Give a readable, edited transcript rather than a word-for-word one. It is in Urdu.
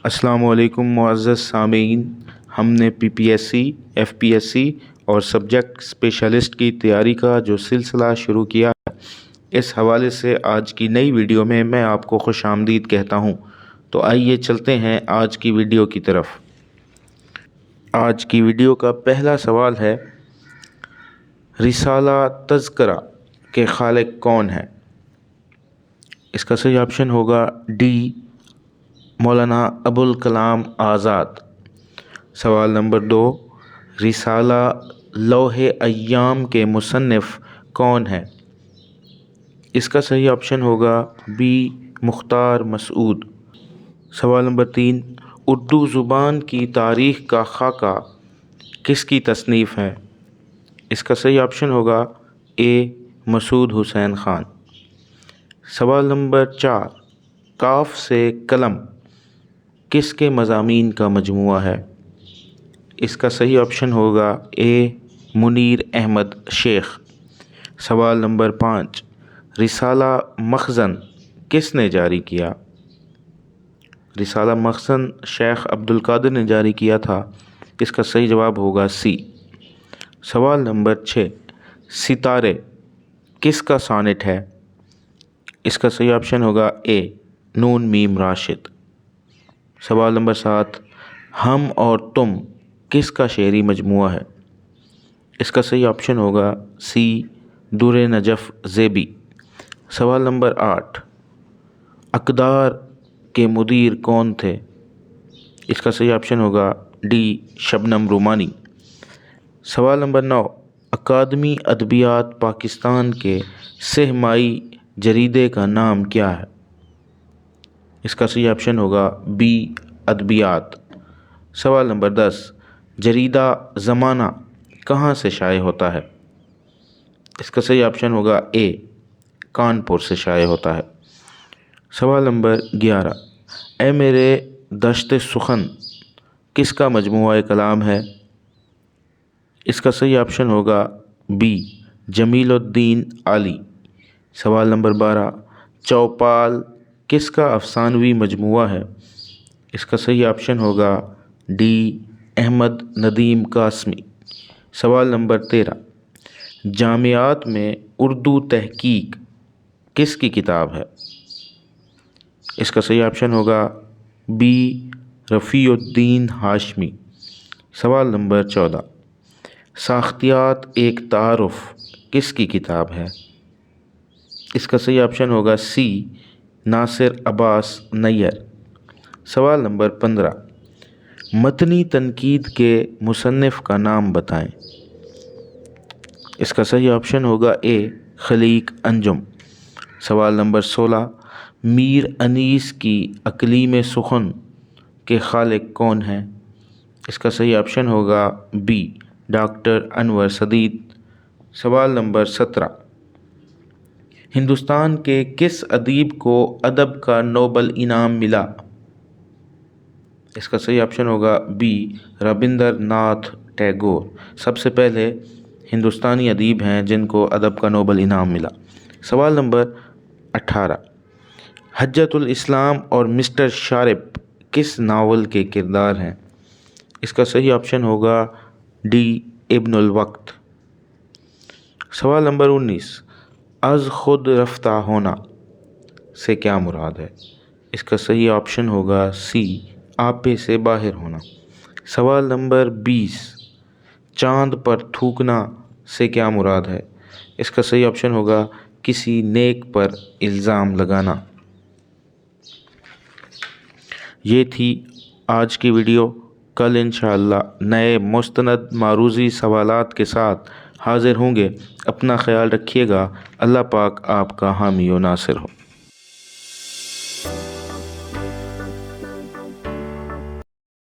السلام علیکم معزز سامعین، ہم نے P P S C, F P S C اور سبجیکٹ اسپیشلسٹ کی تیاری کا جو سلسلہ شروع کیا ہے، اس حوالے سے آج کی نئی ویڈیو میں آپ کو خوش آمدید کہتا ہوں۔ تو آئیے چلتے ہیں آج کی ویڈیو کی طرف۔ آج کی ویڈیو کا پہلا سوال ہے، رسالہ تذکرہ کے خالق کون ہیں؟ اس کا صحیح آپشن ہوگا ڈی، مولانا ابوالکلام آزاد۔ سوال نمبر 2، رسالہ لوح ایام کے مصنف کون ہیں؟ اس کا صحیح آپشن ہوگا بی، مختار مسعود۔ سوال نمبر 3، اردو زبان کی تاریخ کا خاکہ کس کی تصنیف ہے؟ اس کا صحیح آپشن ہوگا اے، مسعود حسین خان۔ سوال نمبر 4، کاف سے قلم کس کے مضامین کا مجموعہ ہے؟ اس کا صحیح آپشن ہوگا اے، منیر احمد شیخ۔ سوال نمبر 5، رسالہ مخزن کس نے جاری کیا؟ رسالہ مخزن شیخ عبدالقادر نے جاری کیا تھا۔ اس کا صحیح جواب ہوگا سی۔ سوال نمبر 6، ستارے کس کا سانٹ ہے؟ اس کا صحیح آپشن ہوگا اے، نون میم راشد۔ سوال نمبر 7، ہم اور تم کس کا شعری مجموعہ ہے؟ اس کا صحیح آپشن ہوگا سی، در نجف زیبی۔ سوال نمبر 8، اقدار کے مدیر کون تھے؟ اس کا صحیح آپشن ہوگا ڈی، شبنم رومانی۔ سوال نمبر 9، اکادمی ادبیات پاکستان کے سہ ماہی جریدے کا نام کیا ہے؟ اس کا صحیح آپشن ہوگا بی، ادبیات۔ سوال نمبر 10، جریدہ زمانہ کہاں سے شائع ہوتا ہے؟ اس کا صحیح آپشن ہوگا اے، کانپور سے شائع ہوتا ہے۔ سوال نمبر 11، اے میرے دشت سخن کس کا مجموعہ کلام ہے؟ اس کا صحیح آپشن ہوگا بی، جمیل الدین عالی۔ سوال نمبر 12، چوپال کس کا افسانوی مجموعہ ہے؟ اس کا صحیح آپشن ہوگا ڈی، احمد ندیم قاسمی۔ سوال نمبر 13، جامعات میں اردو تحقیق کس کی کتاب ہے؟ اس کا صحیح آپشن ہوگا بی، رفیع الدین ہاشمی۔ سوال نمبر 14، ساختیات ایک تعارف کس کی کتاب ہے؟ اس کا صحیح آپشن ہوگا سی، ناصر عباس نیر۔ سوال نمبر 15، متنی تنقید کے مصنف کا نام بتائیں۔ اس کا صحیح آپشن ہوگا اے، خلیق انجم۔ سوال نمبر 16، میر انیس کی اقلیم سخن کے خالق کون ہیں؟ اس کا صحیح آپشن ہوگا بی، ڈاکٹر انور سدید۔ سوال نمبر 17، ہندوستان کے کس ادیب کو ادب کا نوبل انعام ملا؟ اس کا صحیح آپشن ہوگا بی، رابندر ناتھ ٹیگور۔ سب سے پہلے ہندوستانی ادیب ہیں جن کو ادب کا نوبل انعام ملا۔ سوال نمبر 18، حجت الاسلام اور مسٹر شارپ کس ناول کے کردار ہیں؟ اس کا صحیح آپشن ہوگا ڈی، ابن الوقت۔ سوال نمبر 19، از خود رفتہ ہونا سے کیا مراد ہے؟ اس کا صحیح آپشن ہوگا سی، آپے سے باہر ہونا۔ سوال نمبر 20، چاند پر تھوکنا سے کیا مراد ہے؟ اس کا صحیح آپشن ہوگا کسی نیک پر الزام لگانا۔ یہ تھی آج کی ویڈیو۔ کل انشاءاللہ نئے مستند معروضی سوالات کے ساتھ حاضر ہوں گے۔ اپنا خیال رکھیے گا۔ اللہ پاک آپ کا حامی و ناصر ہو۔